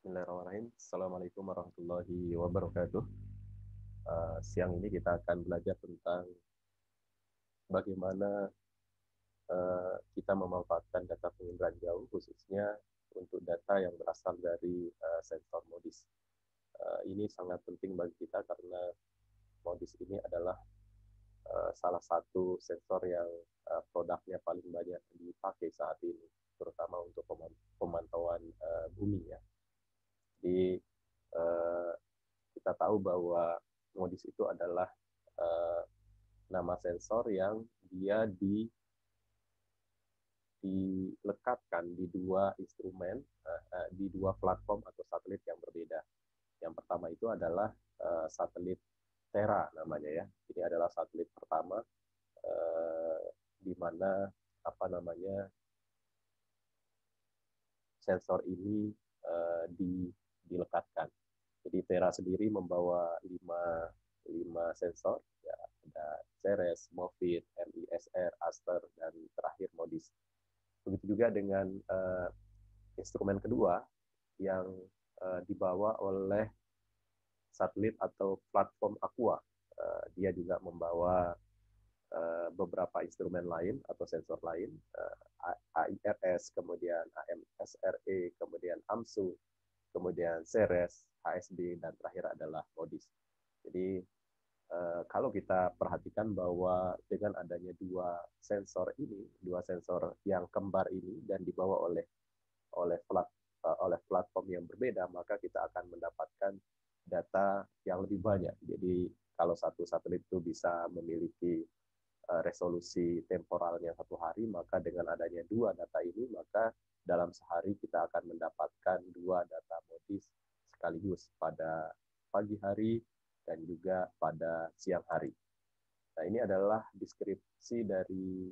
Bismillahirrahmanirrahim. Assalamualaikum warahmatullahi wabarakatuh. Siang ini kita akan belajar tentang bagaimana kita memanfaatkan data penginderaan jauh, khususnya untuk data yang berasal dari sensor MODIS. Ini sangat penting bagi kita karena MODIS ini adalah salah satu sensor yang produknya paling banyak dipakai saat ini, terutama untuk pemantauan bumi ya. Jadi uh, kita tahu bahwa MODIS itu adalah uh, nama sensor yang dia dilekatkan di dua instrumen, di dua platform atau satelit yang berbeda. Yang pertama itu adalah satelit Terra namanya ya. Ini adalah satelit pertama di mana apa namanya sensor ini dilekatkan. Jadi Terra sendiri membawa lima sensor, ya, ada Ceres, Movit, MISR, Aster, dan terakhir MODIS. Begitu juga dengan instrumen kedua yang dibawa oleh satelit atau platform Aqua. Dia juga membawa beberapa instrumen lain atau sensor lain, AIRS, kemudian AMSRE, kemudian AMSU, kemudian Ceres, HSB, dan terakhir adalah MODIS. Jadi kalau kita perhatikan bahwa dengan adanya dua sensor yang kembar ini dan dibawa oleh oleh platform yang berbeda, maka kita akan mendapatkan data yang lebih banyak. Jadi kalau satu satelit itu bisa memiliki resolusi temporalnya 1 hari, maka dengan adanya dua data ini, maka dalam sehari kita akan mendapatkan dua data MODIS sekaligus pada pagi hari dan juga pada siang hari. Nah, ini adalah deskripsi dari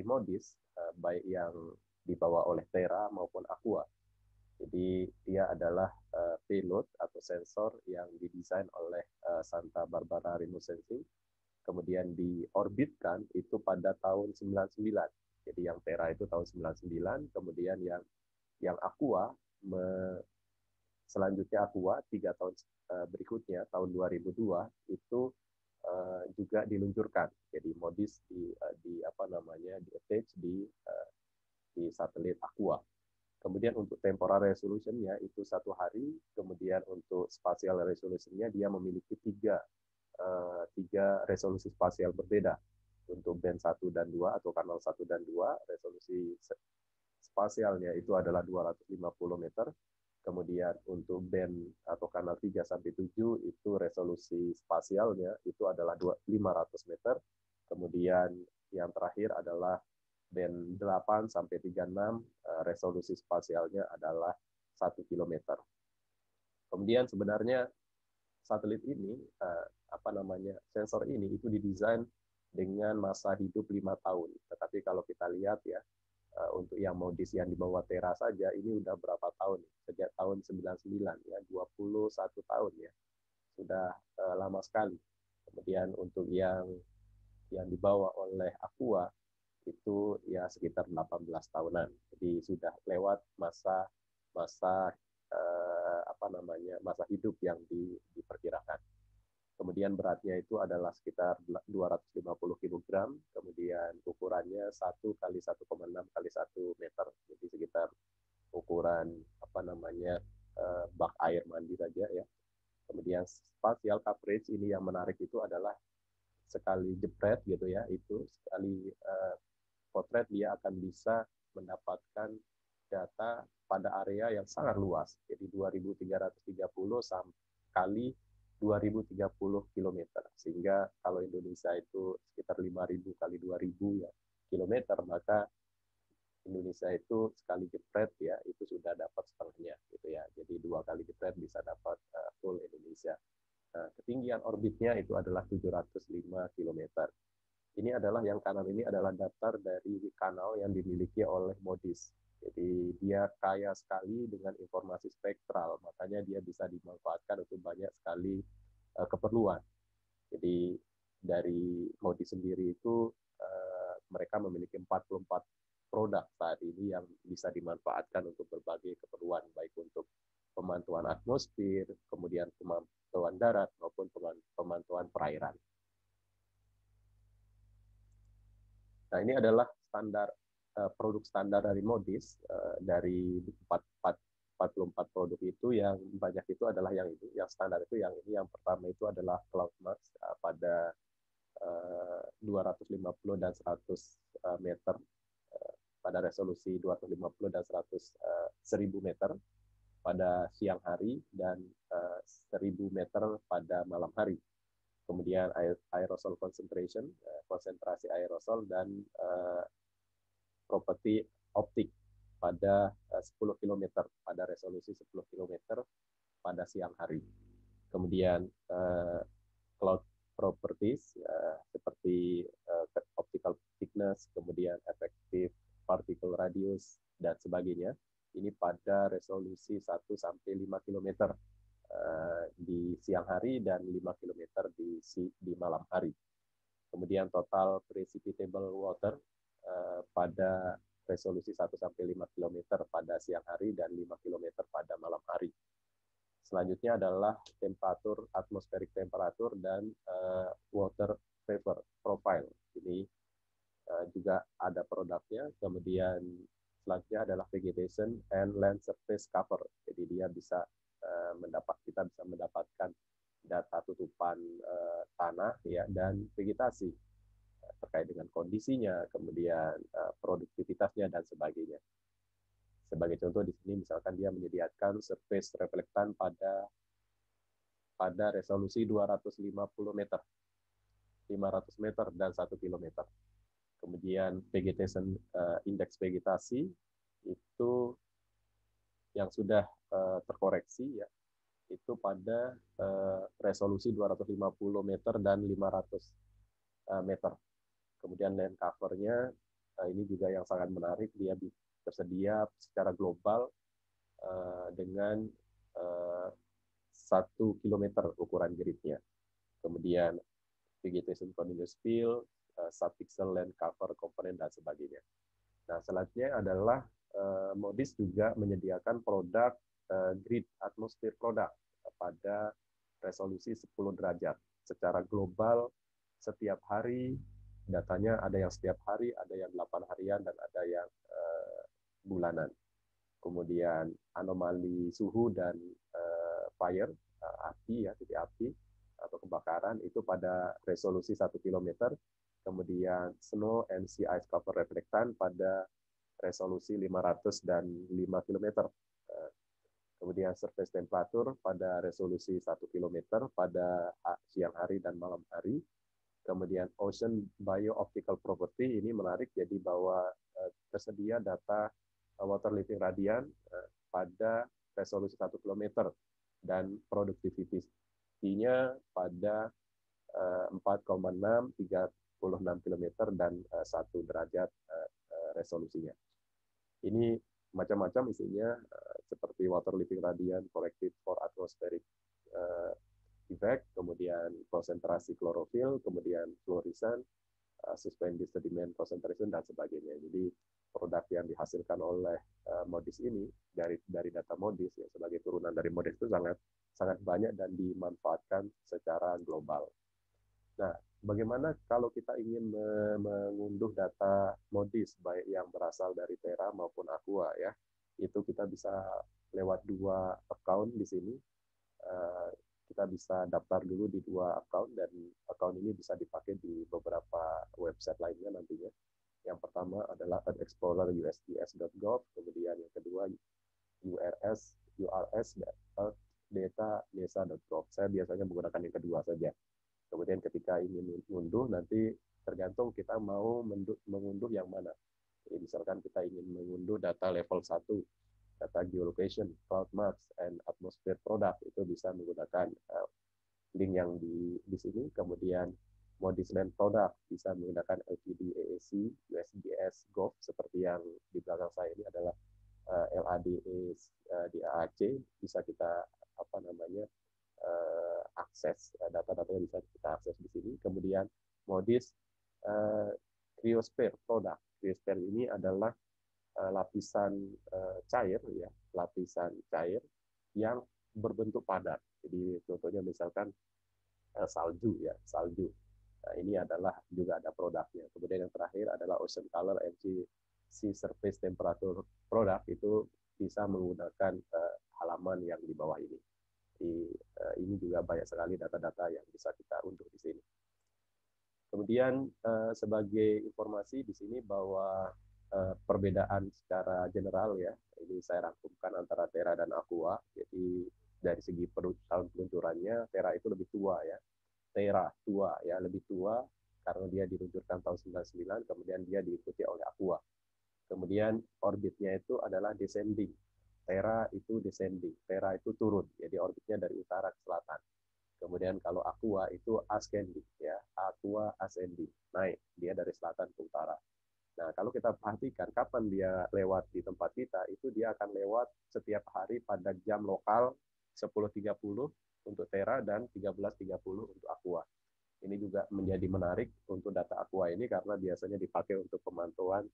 MODIS, baik yang dibawa oleh Terra maupun Aqua. Jadi dia adalah payload atau sensor yang didesain oleh Santa Barbara Remote Sensing, kemudian diorbitkan itu pada tahun 99. Jadi yang Terra itu tahun 99, kemudian yang Aqua selanjutnya Aqua 3 tahun berikutnya tahun 2002 itu juga diluncurkan. Jadi MODIS di apa namanya di attach di satelit Aqua. Kemudian untuk temporal resolution-nya itu 1 hari, kemudian untuk spatial resolution-nya dia memiliki tiga resolusi spasial berbeda. Untuk band 1 dan 2 atau kanal 1 dan 2, resolusi spasialnya itu adalah 250 meter. Kemudian untuk band atau kanal 3 sampai 7 itu resolusi spasialnya itu adalah 500 meter. Kemudian yang terakhir adalah band 8 sampai 36, resolusi spasialnya adalah 1 kilometer. Kemudian sebenarnya satelit ini apa namanya sensor ini itu didesain dengan masa hidup 5 tahun. Tetapi kalau kita lihat ya, untuk yang MODIS yang di bawah Terra saja ini udah berapa tahun? Sejak tahun 99 ya, 21 tahun ya. Sudah lama sekali. Kemudian untuk yang dibawa oleh Aqua itu ya sekitar 18 tahunan. Jadi sudah lewat masa masa apa namanya masa hidup yang diperkirakan. Kemudian beratnya itu adalah sekitar 250 kg, kemudian ukurannya 1 kali 1,6 kali 1 meter, jadi sekitar ukuran apa namanya bak air mandi saja ya. Kemudian spatial coverage ini yang menarik itu adalah sekali jepret gitu ya, itu sekali potret dia akan bisa mendapatkan data pada area yang sangat luas. Jadi 2330 kali 2030 kilometer. Sehingga kalau Indonesia itu sekitar 5000 kali 2000 ya kilometer, maka Indonesia itu sekali jepret ya itu sudah dapat setengahnya gitu ya. Jadi 2 kali jepret bisa dapat full Indonesia. Nah, ketinggian orbitnya itu adalah 705 kilometer. Ini adalah yang kanan ini adalah datar dari kanal yang dimiliki oleh MODIS. Jadi dia kaya sekali dengan informasi spektral, makanya dia bisa dimanfaatkan untuk banyak sekali keperluan. Jadi dari MODIS sendiri itu mereka memiliki 44 produk saat ini yang bisa dimanfaatkan untuk berbagai keperluan, baik untuk pemantauan atmosfer, kemudian pemantauan darat, maupun pemantauan perairan. Nah, ini adalah produk standar dari Modis. Dari 44 produk itu, yang banyak itu adalah yang ini, yang standar itu yang ini. Yang pertama itu adalah CloudMax pada 250 dan 100 meter, pada resolusi 250 dan 1000 meter pada siang hari, dan 1000 meter pada malam hari. Kemudian aerosol concentration, konsentrasi aerosol, dan properti optik pada 10 km, pada resolusi 10 km pada siang hari. Kemudian cloud properties seperti optical thickness, kemudian effective particle radius, dan sebagainya. Ini pada resolusi 1 sampai 5 km di siang hari dan 5 km di malam hari. Kemudian total precipitable water pada resolusi 1 sampai 5 km pada siang hari dan 5 km pada malam hari. Selanjutnya adalah temperatur, atmospheric temperature, dan water vapor profile. Ini juga ada produknya. Kemudian selanjutnya adalah vegetation and land surface cover. Jadi dia bisa kita bisa mendapatkan data tutupan tanah ya, dan vegetasi terkait dengan kondisinya, kemudian produktivitasnya, dan sebagainya. Sebagai contoh di sini misalkan dia menyediakan surface reflektan pada resolusi 250 meter, 500 meter, dan 1 km. Kemudian vegetation indeks vegetasi itu yang sudah terkoreksi ya, itu pada resolusi 250 meter dan 500 meter. Kemudian land cover-nya ini juga yang sangat menarik, dia tersedia secara global dengan 1 km ukuran gridnya. Kemudian vegetation continuous field, subpixel land cover component, dan sebagainya. Nah, selanjutnya adalah Modis juga menyediakan produk grid atmosphere product pada resolusi 10 derajat. Secara global setiap hari datanya ada yang setiap hari, ada yang 8 harian, dan ada yang bulanan. Kemudian anomali suhu dan fire, api ya, titik api atau kebakaran itu pada resolusi 1 km. Kemudian snow and sea ice cover reflectan pada resolusi 500 dan 5 km. Kemudian surface temperature pada resolusi 1 km pada siang hari dan malam hari. Kemudian ocean biooptical property, ini menarik, jadi bahwa tersedia data water living radian pada resolusi 1 km dan produktivitinya pada 4,6, 36 km, dan 1 derajat resolusinya. Ini macam-macam isinya, seperti water living radian, corrected for atmospheric effect, kemudian konsentrasi klorofil, kemudian fluoresan, suspended sediment concentration, dan sebagainya. Jadi produk yang dihasilkan oleh Modis ini dari data Modis ya, sebagai turunan dari Modis itu sangat banyak dan dimanfaatkan secara global. Nah, bagaimana kalau kita ingin mengunduh data Modis baik yang berasal dari Terra maupun Aqua ya? Itu kita bisa lewat 2 account di sini. Kita bisa daftar dulu di 2 account, dan account ini bisa dipakai di beberapa website lainnya nantinya. Yang pertama adalah Earth Explorer usgs.gov, kemudian yang kedua urs.earthdata.nesa.gov. Saya biasanya menggunakan yang kedua saja. Kemudian ketika ingin mengunduh, nanti tergantung kita mau mengunduh yang mana. Jadi misalkan kita ingin mengunduh data level 1, data geolocation, CloudMax, and atmosphere product, itu bisa menggunakan link yang di sini. Kemudian Modis Land Product bisa menggunakan LPD AAC, USGS Gov, seperti yang di belakang saya ini adalah LADE di AAC. Bisa kita akses data-datanya, bisa kita akses di sini. Kemudian Modis Cryosphere product. Cryosphere ini adalah lapisan cair, ya, lapisan cair yang berbentuk padat. Jadi contohnya misalkan salju, ya, salju. Nah, ini adalah juga ada produknya. Kemudian yang terakhir adalah Ocean Color MG Sea Surface Temperature product, itu bisa menggunakan halaman yang di bawah ini. Jadi ini juga banyak sekali data-data yang bisa kita unduh di sini. Kemudian sebagai informasi di sini bahwa perbedaan secara general, ya, ini saya rangkumkan antara Tera dan Aqua. Jadi dari segi tahun peluncurannya, Tera itu lebih tua, ya. Tera tua, ya, lebih tua karena dia diluncurkan tahun 99, kemudian dia diikuti oleh Aqua. Kemudian orbitnya itu adalah descending. Tera itu descending, Tera itu turun, jadi orbitnya dari utara ke selatan. Kemudian kalau Aqua itu ascending, ya, Aqua ascending, naik, dia dari selatan ke utara. Nah, kalau kita perhatikan kapan dia lewat di tempat kita, itu dia akan lewat setiap hari pada jam lokal 10.30 untuk Tera dan 13.30 untuk Aqua. Ini juga menjadi menarik untuk data Aqua ini karena biasanya dipakai untuk pemantauan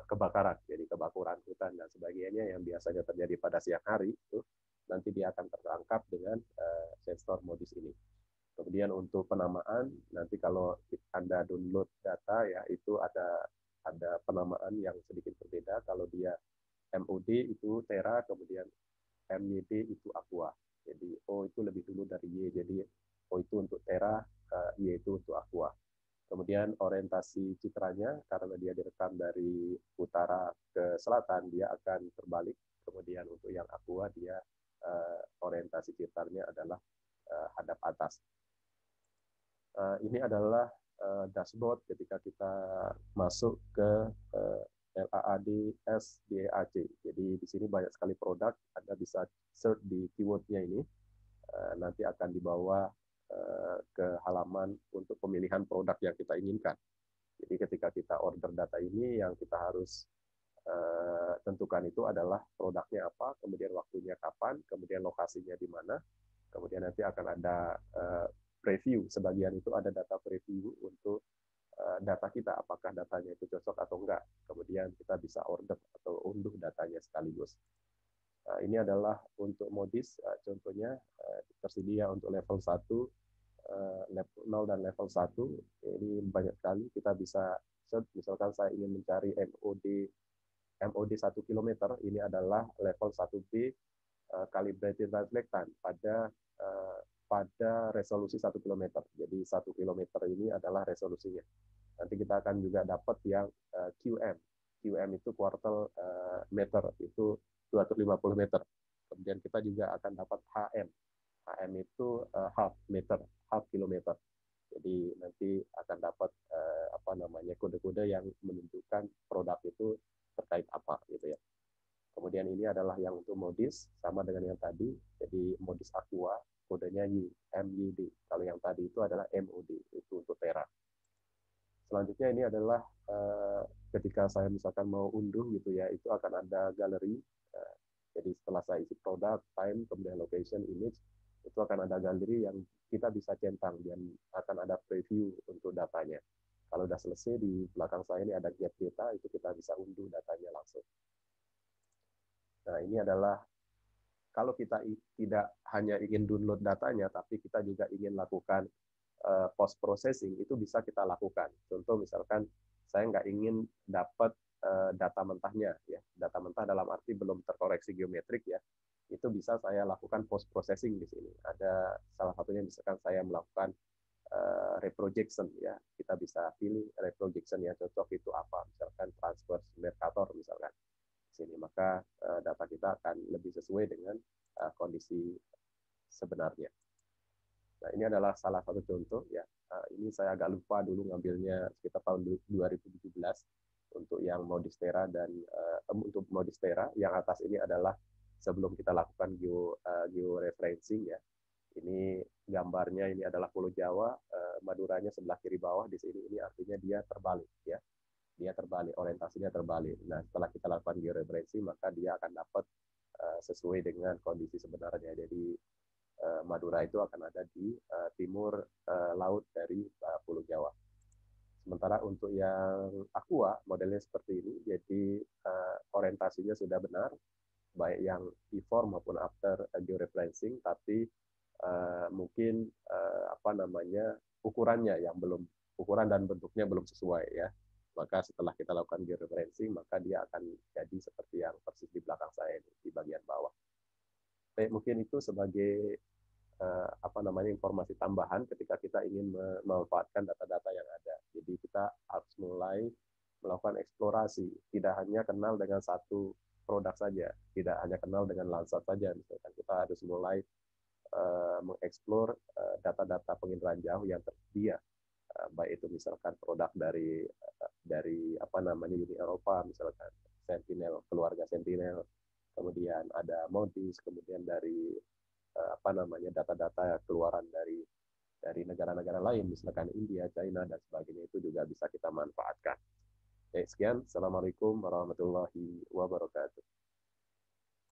kebakaran, jadi kebakaran hutan dan sebagainya yang biasanya terjadi pada siang hari, itu nanti dia akan tertangkap dengan sensor modis ini. Kemudian untuk penamaan, nanti kalau Anda download data, ya, itu ada penamaan yang sedikit berbeda. Kalau dia MOD itu Tera, kemudian MYD itu Aqua. Jadi O itu lebih dulu dari Y, jadi O itu untuk Tera, Y itu untuk Aqua. Kemudian orientasi citranya, karena dia direkam dari utara ke selatan, dia akan terbalik. Kemudian untuk yang Aqua, dia orientasi citranya adalah hadap atas. Ini adalah dashboard ketika kita masuk ke LAAD SDAC. Jadi di sini banyak sekali produk, Anda bisa search di keywordnya ini, nanti akan dibawa ke halaman untuk pemilihan produk yang kita inginkan. Jadi ketika kita order data ini, yang kita harus tentukan itu adalah produknya apa, kemudian waktunya kapan, kemudian lokasinya di mana, kemudian nanti akan ada preview. Sebagian itu ada data preview untuk data kita, apakah datanya itu cocok atau enggak. Kemudian kita bisa order atau unduh datanya sekaligus. Ini adalah untuk modis, contohnya tersedia untuk level 1, level 0 dan level 1. Ini banyak sekali, kita bisa search, misalkan saya ingin mencari MOD 1 km, ini adalah level 1B calibrated reflectance pada resolusi 1 km. Jadi 1 km ini adalah resolusinya. Nanti kita akan juga dapat yang QM. QM itu quarter meter, itu 250 meter. Kemudian kita juga akan dapat HM. HM itu half meter, half kilometer. Jadi nanti akan dapat kode-kode yang menunjukkan produk itu terkait apa, gitu ya. Kemudian ini adalah yang untuk modis, sama dengan yang tadi. Jadi modis Aqua, kodenya MYD. Kalau yang tadi itu adalah MOD, itu untuk Tera. Selanjutnya ini adalah ketika saya misalkan mau unduh, gitu ya, itu akan ada galeri. Jadi setelah saya isi produk, time, kemudian location, image, itu akan ada galeri yang kita bisa centang dan akan ada preview untuk datanya. Kalau sudah selesai, di belakang saya ini ada get data, itu kita bisa unduh datanya langsung. Nah, ini adalah kalau kita tidak hanya ingin download datanya, tapi kita juga ingin lakukan post processing, itu bisa kita lakukan. Contoh misalkan saya nggak ingin dapat data mentahnya, ya, data mentah dalam arti belum terkoreksi geometrik, ya, itu bisa saya lakukan post processing di sini. Ada salah satunya misalkan saya melakukan reprojection, ya, kita bisa pilih reprojection yang cocok itu apa, misalkan transverse Mercator misalkan sini, maka data kita akan lebih sesuai dengan kondisi sebenarnya. Nah, ini adalah salah satu contoh, ya. Ini saya agak lupa dulu ngambilnya sekitar tahun 2017 untuk yang Modistera dan untuk Modistera yang atas ini adalah sebelum kita lakukan georeferencing, ya. Ini gambarnya, ini adalah Pulau Jawa, Maduranya sebelah kiri bawah di sini, ini artinya dia terbalik, ya. Dia terbalik, orientasinya terbalik. Nah, setelah kita lakukan georeferencing, maka dia akan dapat sesuai dengan kondisi sebenarnya. Jadi Madura itu akan ada di timur laut dari Pulau Jawa. Sementara untuk yang Aqua modelnya seperti ini, jadi orientasinya sudah benar, baik yang before maupun after georeferencing, tapi mungkin apa namanya ukurannya yang belum, ukuran dan bentuknya belum sesuai ya. Maka setelah kita lakukan georeferencing, maka dia akan jadi seperti yang persis di belakang saya ini, di bagian bawah. Baik, mungkin itu sebagai apa namanya informasi tambahan ketika kita ingin memanfaatkan data-data yang ada. Jadi kita harus mulai melakukan eksplorasi, tidak hanya kenal dengan satu produk saja, tidak hanya kenal dengan Landsat saja. Misalkan kita harus mulai mengeksplor data-data penginderaan jauh yang tersedia, baik itu misalkan produk dari apa namanya Uni Eropa, misalkan Sentinel, keluarga Sentinel, kemudian ada Modis, kemudian dari apa namanya data-data keluaran dari negara-negara lain, misalkan India, China, dan sebagainya, itu juga bisa kita manfaatkan. Oke, sekian. Assalamualaikum warahmatullahi wabarakatuh.